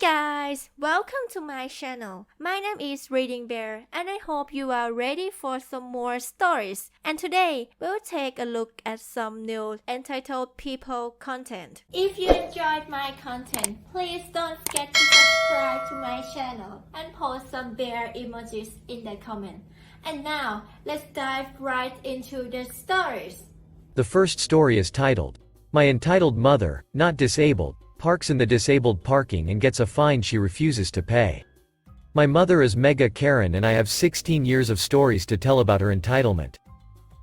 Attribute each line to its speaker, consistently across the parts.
Speaker 1: Guys, welcome to my channel. My name is ReadingBear and I hope you are ready for some more stories. And today, we'll take a look at some new entitled people content. If you enjoyed my content, please don't forget to subscribe to my channel and post some bear emojis in the comment. And now, let's dive right into the stories.
Speaker 2: The first story is titled, "My Entitled Mother, Not Disabled, Parks in the Disabled Parking and Gets a Fine She Refuses to Pay." My mother is Mega Karen and I have 16 years of stories to tell about her entitlement.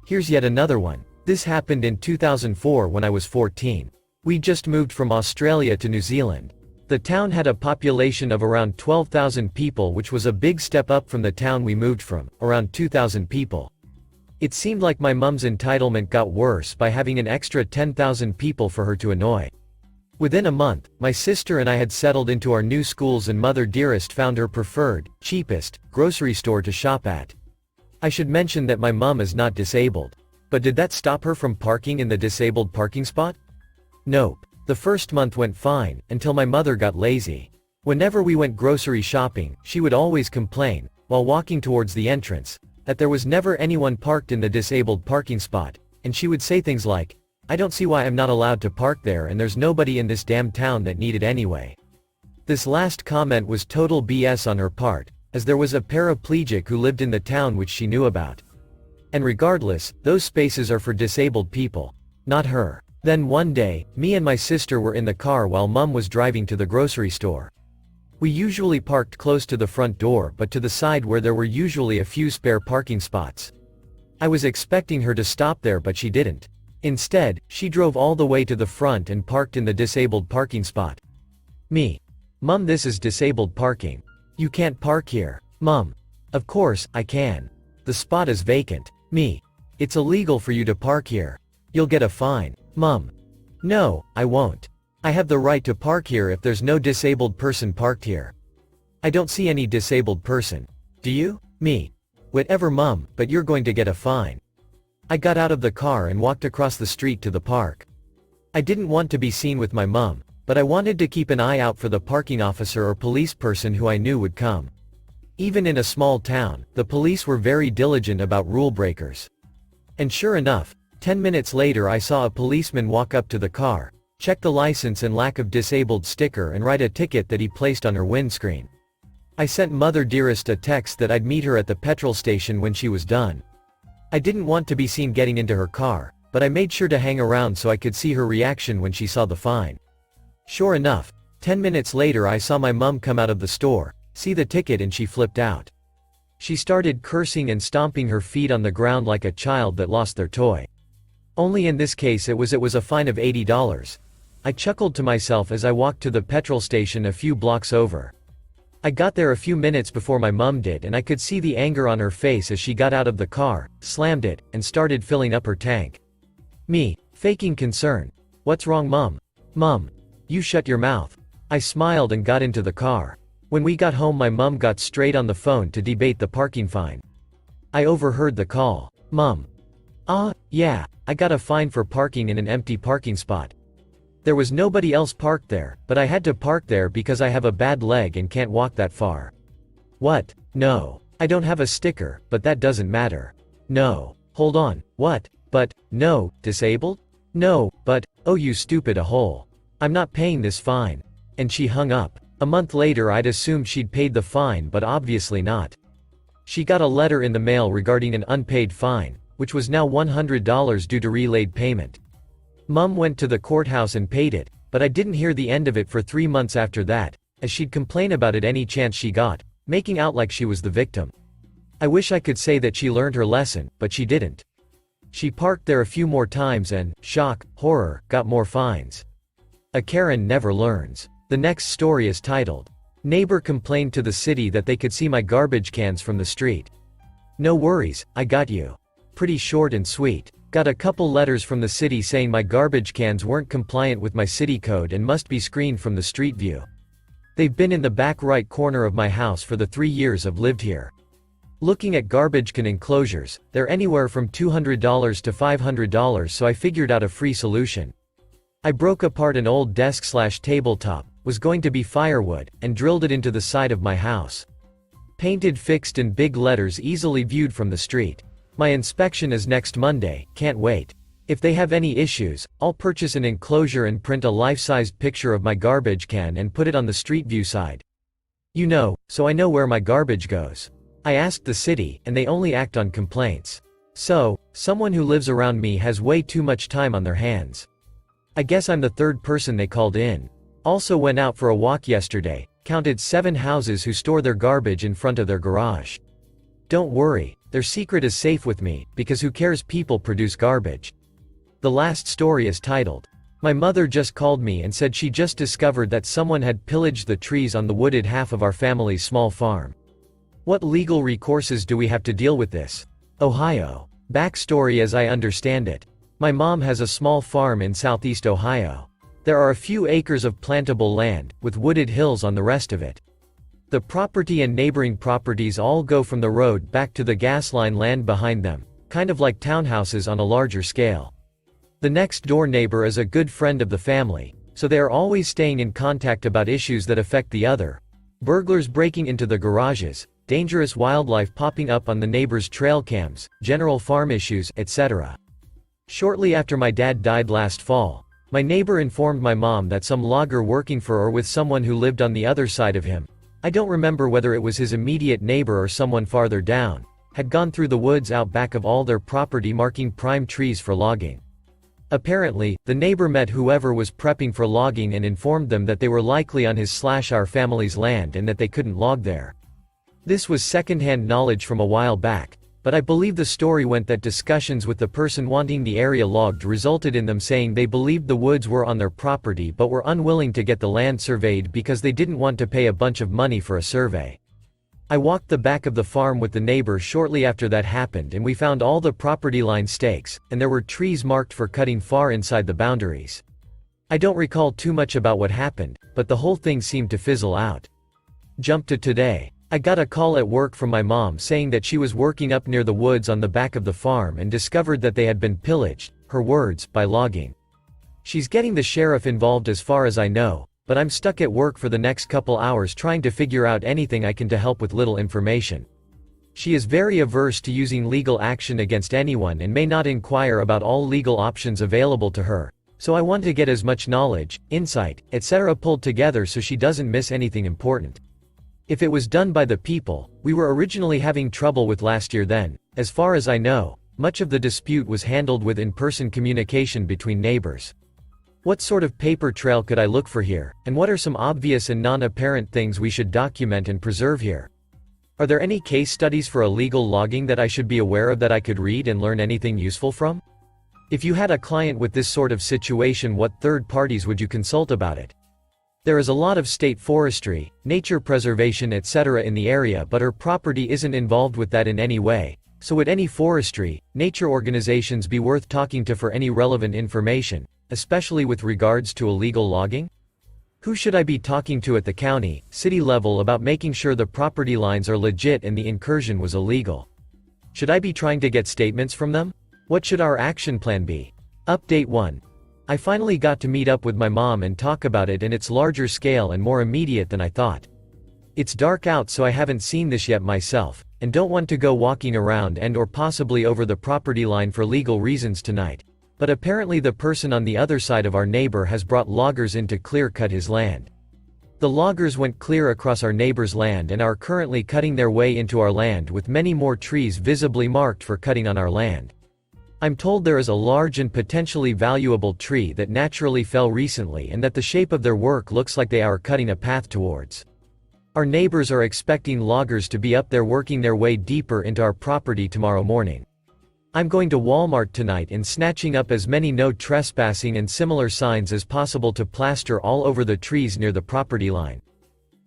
Speaker 2: Here's yet another one. This happened in 2004 when I was 14. We just moved from Australia to New Zealand. The town had a population of around 12,000 people, which was a big step up from the town we moved from, around 2,000 people. It seemed like my mum's entitlement got worse by having an extra 10,000 people for her to annoy. Within a month, my sister and I had settled into our new schools and Mother Dearest found her preferred, cheapest, grocery store to shop at. I should mention that my mum is not disabled. But did that stop her from parking in the disabled parking spot? Nope. The first month went fine, until my mother got lazy. Whenever we went grocery shopping, she would always complain, while walking towards the entrance, that there was never anyone parked in the disabled parking spot, and she would say things like, "I don't see why I'm not allowed to park there and there's nobody in this damn town that need it anyway." This last comment was total BS on her part, as there was a paraplegic who lived in the town which she knew about. And regardless, those spaces are for disabled people, not her. Then one day, me and my sister were in the car while Mum was driving to the grocery store. We usually parked close to the front door but to the side where there were usually a few spare parking spots. I was expecting her to stop there but she didn't. Instead, she drove all the way to the front and parked in the disabled parking spot. Me. "Mum, this is disabled parking. You can't park here." Mum. "Of course, I can. The spot is vacant." Me. "It's illegal for you to park here. You'll get a fine." Mum. "No, I won't. I have the right to park here if there's no disabled person parked here." "I don't see any disabled person. Do you?" Me. "Whatever, Mum, but you're going to get a fine." I got out of the car and walked across the street to the park. I didn't want to be seen with my mum, but I wanted to keep an eye out for the parking officer or police person who I knew would come. Even in a small town, the police were very diligent about rule breakers. And sure enough, 10 minutes later I saw a policeman walk up to the car, check the license and lack of disabled sticker and write a ticket that he placed on her windscreen. I sent Mother Dearest a text that I'd meet her at the petrol station when she was done. I didn't want to be seen getting into her car, but I made sure to hang around so I could see her reaction when she saw the fine. Sure enough, 10 minutes later I saw my mum come out of the store, see the ticket, and she flipped out. She started cursing and stomping her feet on the ground like a child that lost their toy. Only in this case it was a fine of $80. I chuckled to myself as I walked to the petrol station a few blocks over. I got there a few minutes before my mum did and I could see the anger on her face as she got out of the car, slammed it, and started filling up her tank. Me. Faking concern. "What's wrong, Mum?" "Mum. You shut your mouth." I smiled and got into the car. When we got home my mum got straight on the phone to debate the parking fine. I overheard the call. "Mum. Yeah, I got a fine for parking in an empty parking spot. There was nobody else parked there, but I had to park there because I have a bad leg and can't walk that far." "What? No. I don't have a sticker, but that doesn't matter." "No. Hold on, what? But, no, disabled? No, but, oh you stupid a hole. I'm not paying this fine." And she hung up. A month later I'd assumed she'd paid the fine but obviously not. She got a letter in the mail regarding an unpaid fine, which was now $100 due to relayed payment. Mum went to the courthouse and paid it, but I didn't hear the end of it for 3 months after that, as she'd complain about it any chance she got, making out like she was the victim. I wish I could say that she learned her lesson, but she didn't. She parked there a few more times and, shock, horror, got more fines. A Karen never learns. The next story is titled, "Neighbor Complained to the City That They Could See My Garbage Cans from the Street." No worries, I got you. Pretty short and sweet. Got a couple letters from the city saying my garbage cans weren't compliant with my city code and must be screened from the street view. They've been in the back right corner of my house for the 3 years I've lived here. Looking at garbage can enclosures, they're anywhere from $200 to $500, so I figured out a free solution. I broke apart an old desk/tabletop, was going to be firewood, and drilled it into the side of my house. Painted fixed in big letters easily viewed from the street. My inspection is next Monday, can't wait. If they have any issues, I'll purchase an enclosure and print a life-sized picture of my garbage can and put it on the street view side. You know, so I know where my garbage goes. I asked the city, and they only act on complaints. So, someone who lives around me has way too much time on their hands. I guess I'm the third person they called in. Also went out for a walk yesterday, counted 7 houses who store their garbage in front of their garage. Don't worry, their secret is safe with me, because who cares, people produce garbage. The last story is titled, "My mother just called me and said she just discovered that someone had pillaged the trees on the wooded half of our family's small farm. What legal recourses do we have to deal with this? Ohio." Backstory as I understand it. My mom has a small farm in southeast Ohio. There are a few acres of plantable land, with wooded hills on the rest of it. The property and neighboring properties all go from the road back to the gas line land behind them, kind of like townhouses on a larger scale. The next door neighbor is a good friend of the family, so they are always staying in contact about issues that affect the other. Burglars breaking into the garages, dangerous wildlife popping up on the neighbor's trail cams, general farm issues, etc. Shortly after my dad died last fall, my neighbor informed my mom that some logger working for or with someone who lived on the other side of him, I don't remember whether it was his immediate neighbor or someone farther down, had gone through the woods out back of all their property marking prime trees for logging. Apparently, the neighbor met whoever was prepping for logging and informed them that they were likely on his/our family's land and that they couldn't log there. This was secondhand knowledge from a while back, but I believe the story went that discussions with the person wanting the area logged resulted in them saying they believed the woods were on their property but were unwilling to get the land surveyed because they didn't want to pay a bunch of money for a survey. I walked the back of the farm with the neighbor shortly after that happened and we found all the property line stakes, and there were trees marked for cutting far inside the boundaries. I don't recall too much about what happened, but the whole thing seemed to fizzle out. Jump to today. I got a call at work from my mom saying that she was working up near the woods on the back of the farm and discovered that they had been pillaged, her words, by logging. She's getting the sheriff involved as far as I know, but I'm stuck at work for the next couple hours trying to figure out anything I can to help with little information. She is very averse to using legal action against anyone and may not inquire about all legal options available to her, so I want to get as much knowledge, insight, etc. pulled together so she doesn't miss anything important. If it was done by the people we were originally having trouble with last year, then, as far as I know, much of the dispute was handled with in-person communication between neighbors. What sort of paper trail could I look for here, and what are some obvious and non-apparent things we should document and preserve here? Are there any case studies for illegal logging that I should be aware of that I could read and learn anything useful from? If you had a client with this sort of situation, what third parties would you consult about it? There is a lot of state forestry, nature preservation, etc. in the area, but her property isn't involved with that in any way, so would any forestry, nature organizations be worth talking to for any relevant information, especially with regards to illegal logging? Who should I be talking to at the county, city level about making sure the property lines are legit and the incursion was illegal? Should I be trying to get statements from them? What should our action plan be? Update 1. I finally got to meet up with my mom and talk about it, and it's larger scale and more immediate than I thought. It's dark out, so I haven't seen this yet myself, and don't want to go walking around and or possibly over the property line for legal reasons tonight. But apparently the person on the other side of our neighbor has brought loggers in to clear-cut his land. The loggers went clear across our neighbor's land and are currently cutting their way into our land, with many more trees visibly marked for cutting on our land. I'm told there is a large and potentially valuable tree that naturally fell recently and that the shape of their work looks like they are cutting a path towards. Our neighbors are expecting loggers to be up there working their way deeper into our property tomorrow morning. I'm going to Walmart tonight and snatching up as many no trespassing and similar signs as possible to plaster all over the trees near the property line.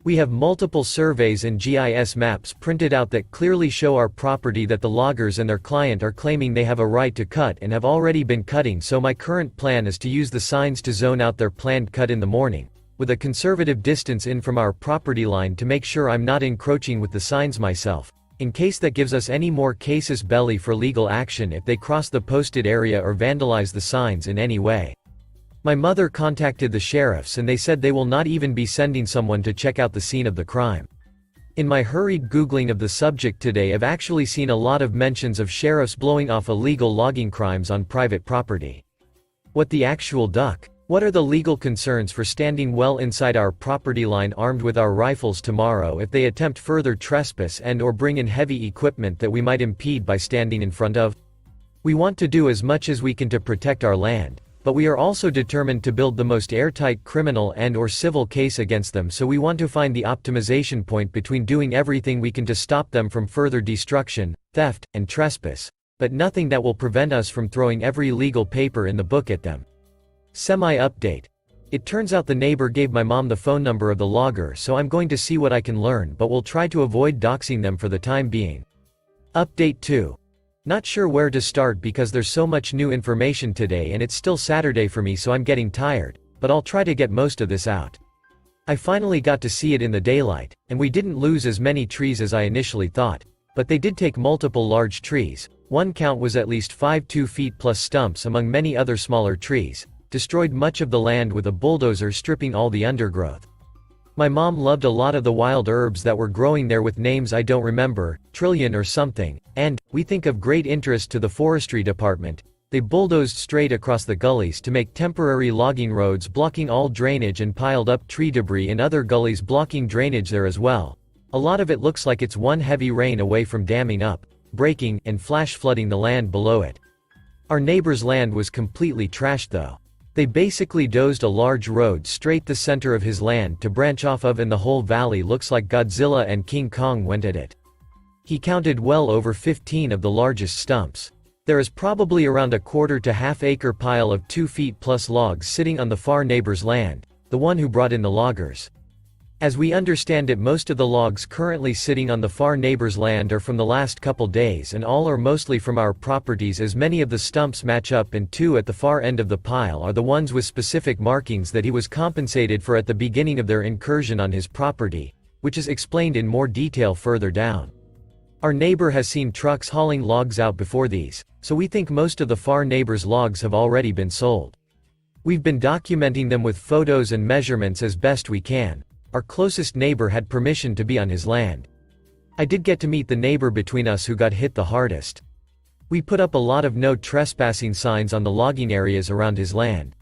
Speaker 2: We have multiple surveys and GIS maps printed out that clearly show our property that the loggers and their client are claiming they have a right to cut and have already been cutting, so my current plan is to use the signs to zone out their planned cut in the morning, with a conservative distance in from our property line to make sure I'm not encroaching with the signs myself, in case that gives us any more casus belli for legal action if they cross the posted area or vandalize the signs in any way. My mother contacted the sheriffs and they said they will not even be sending someone to check out the scene of the crime. In my hurried Googling of the subject today, I've actually seen a lot of mentions of sheriffs blowing off illegal logging crimes on private property. What the actual duck? What are the legal concerns for standing well inside our property line armed with our rifles tomorrow if they attempt further trespass and/or bring in heavy equipment that we might impede by standing in front of? We want to do as much as we can to protect our land, but we are also determined to build the most airtight criminal and/or civil case against them, so we want to find the optimization point between doing everything we can to stop them from further destruction, theft, and trespass, but nothing that will prevent us from throwing every legal paper in the book at them. Semi-update. It turns out the neighbor gave my mom the phone number of the logger, so I'm going to see what I can learn, but we'll try to avoid doxing them for the time being. Update 2. Not sure where to start because there's so much new information today and it's still Saturday for me, so I'm getting tired, but I'll try to get most of this out. I finally got to see it in the daylight, and we didn't lose as many trees as I initially thought, but they did take multiple large trees. One count was at least 5 2-feet plus stumps among many other smaller trees, destroyed much of the land with a bulldozer stripping all the undergrowth. My mom loved a lot of the wild herbs that were growing there with names I don't remember, Trillion or something, and, we think of great interest to the forestry department, they bulldozed straight across the gullies to make temporary logging roads blocking all drainage and piled up tree debris in other gullies blocking drainage there as well. A lot of it looks like it's one heavy rain away from damming up, breaking, and flash flooding the land below it. Our neighbor's land was completely trashed though. They basically dozed a large road straight the center of his land to branch off of, and the whole valley looks like Godzilla and King Kong went at it. He counted well over 15 of the largest stumps. There is probably around a quarter to half-acre pile of 2 feet plus logs sitting on the far neighbor's land, the one who brought in the loggers. As we understand it, most of the logs currently sitting on the far neighbor's land are from the last couple days, and all are mostly from our properties, as many of the stumps match up, and 2 at the far end of the pile are the ones with specific markings that he was compensated for at the beginning of their incursion on his property, which is explained in more detail further down. Our neighbor has seen trucks hauling logs out before these, so we think most of the far neighbor's logs have already been sold. We've been documenting them with photos and measurements as best we can. Our closest neighbor had permission to be on his land. I did get to meet the neighbor between us who got hit the hardest. We put up a lot of no trespassing signs on the logging areas around his land.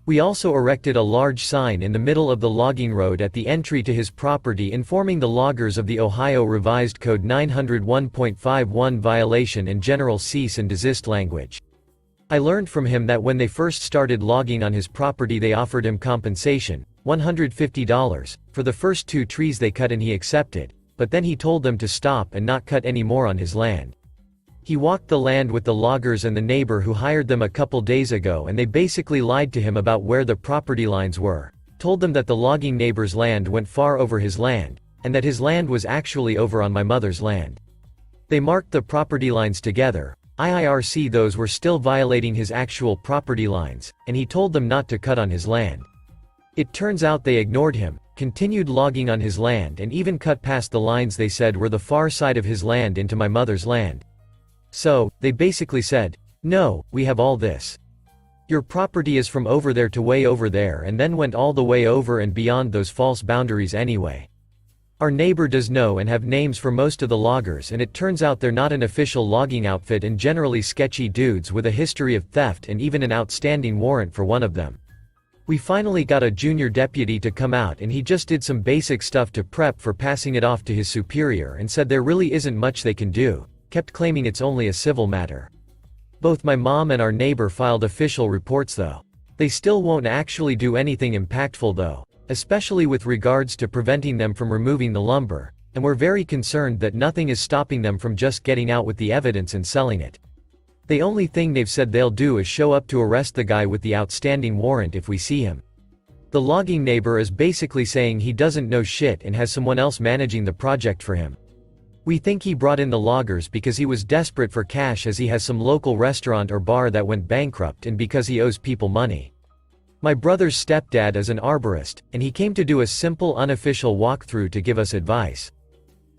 Speaker 2: We also erected a large sign in the middle of the logging road at the entry to his property informing the loggers of the Ohio Revised Code 901.51 violation and general cease and desist language. I learned from him that when they first started logging on his property they offered him compensation, $150, for the first 2 trees they cut, and he accepted, but then he told them to stop and not cut any more on his land. He walked the land with the loggers and the neighbor who hired them a couple days ago, and they basically lied to him about where the property lines were, told them that the logging neighbor's land went far over his land, and that his land was actually over on my mother's land. They marked the property lines together. IIRC those were still violating his actual property lines, and he told them not to cut on his land. It turns out they ignored him, continued logging on his land, and even cut past the lines they said were the far side of his land into my mother's land. So, they basically said, "No, we have all this. Your property is from over there to way over there," and then went all the way over and beyond those false boundaries anyway. Our neighbor does know and have names for most of the loggers, and it turns out they're not an official logging outfit and generally sketchy dudes with a history of theft and even an outstanding warrant for one of them. We finally got a junior deputy to come out, and he just did some basic stuff to prep for passing it off to his superior and said there really isn't much they can do, kept claiming it's only a civil matter. Both my mom and our neighbor filed official reports though. They still won't actually do anything impactful though, especially with regards to preventing them from removing the lumber, and we're very concerned that nothing is stopping them from just getting out with the evidence and selling it. The only thing they've said they'll do is show up to arrest the guy with the outstanding warrant if we see him. The logging neighbor is basically saying he doesn't know shit and has someone else managing the project for him. We think he brought in the loggers because he was desperate for cash, as he has some local restaurant or bar that went bankrupt, and because he owes people money. My brother's stepdad is an arborist, and he came to do a simple unofficial walkthrough to give us advice.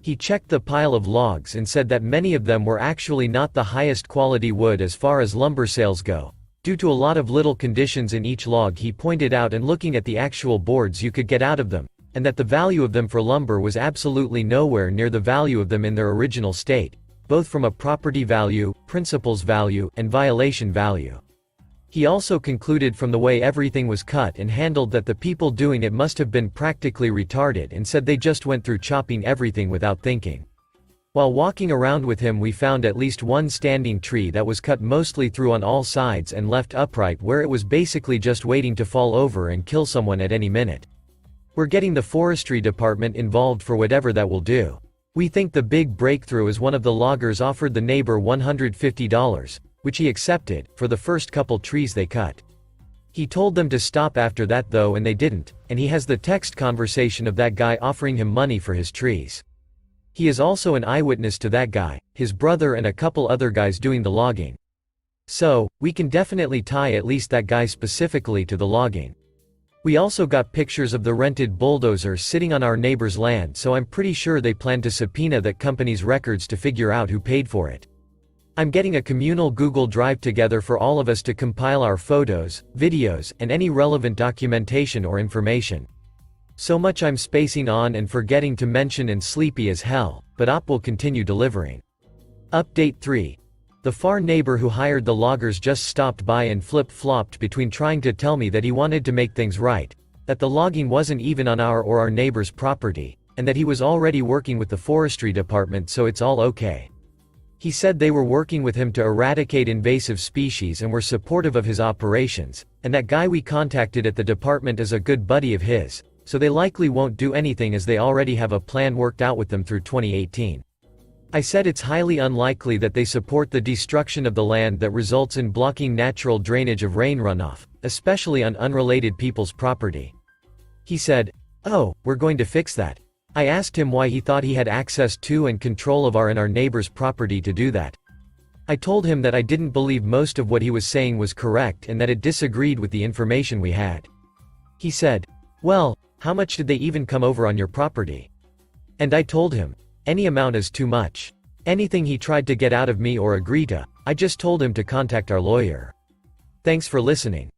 Speaker 2: He checked the pile of logs and said that many of them were actually not the highest quality wood as far as lumber sales go, Due to a lot of little conditions in each log he pointed out, and looking at the actual boards you could get out of them, and that the value of them for lumber was absolutely nowhere near the value of them in their original state, both from a property value, principal's value, and violation value. He also concluded from the way everything was cut and handled that the people doing it must have been practically retarded, and said they just went through chopping everything without thinking. While walking around with him we found at least one standing tree that was cut mostly through on all sides and left upright, where it was basically just waiting to fall over and kill someone at any minute. We're getting the forestry department involved for whatever that will do. We think the big breakthrough is one of the loggers offered the neighbor $150, which he accepted, for the first couple trees they cut. He told them to stop after that though, and they didn't, and he has the text conversation of that guy offering him money for his trees. He is also an eyewitness to that guy, his brother, and a couple other guys doing the logging. So, we can definitely tie at least that guy specifically to the logging. We also got pictures of the rented bulldozer sitting on our neighbor's land, so I'm pretty sure they plan to subpoena that company's records to figure out who paid for it. I'm getting a communal Google Drive together for all of us to compile our photos, videos, and any relevant documentation or information. So much I'm spacing on and forgetting to mention and sleepy as hell, but Op will continue delivering. Update 3. The far neighbor who hired the loggers just stopped by and flip-flopped between trying to tell me that he wanted to make things right, that the logging wasn't even on our or our neighbor's property, and that he was already working with the forestry department so it's all okay. He said they were working with him to eradicate invasive species and were supportive of his operations, and that guy we contacted at the department is a good buddy of his, so they likely won't do anything as they already have a plan worked out with them through 2018. I said it's highly unlikely that they support the destruction of the land that results in blocking natural drainage of rain runoff, especially on unrelated people's property. He said, "Oh, we're going to fix that." I asked him why he thought he had access to and control of our and our neighbor's property to do that. I told him that I didn't believe most of what he was saying was correct and that it disagreed with the information we had. He said, "Well, how much did they even come over on your property?" And I told him, any amount is too much. Anything he tried to get out of me or agree to, I just told him to contact our lawyer. Thanks for listening.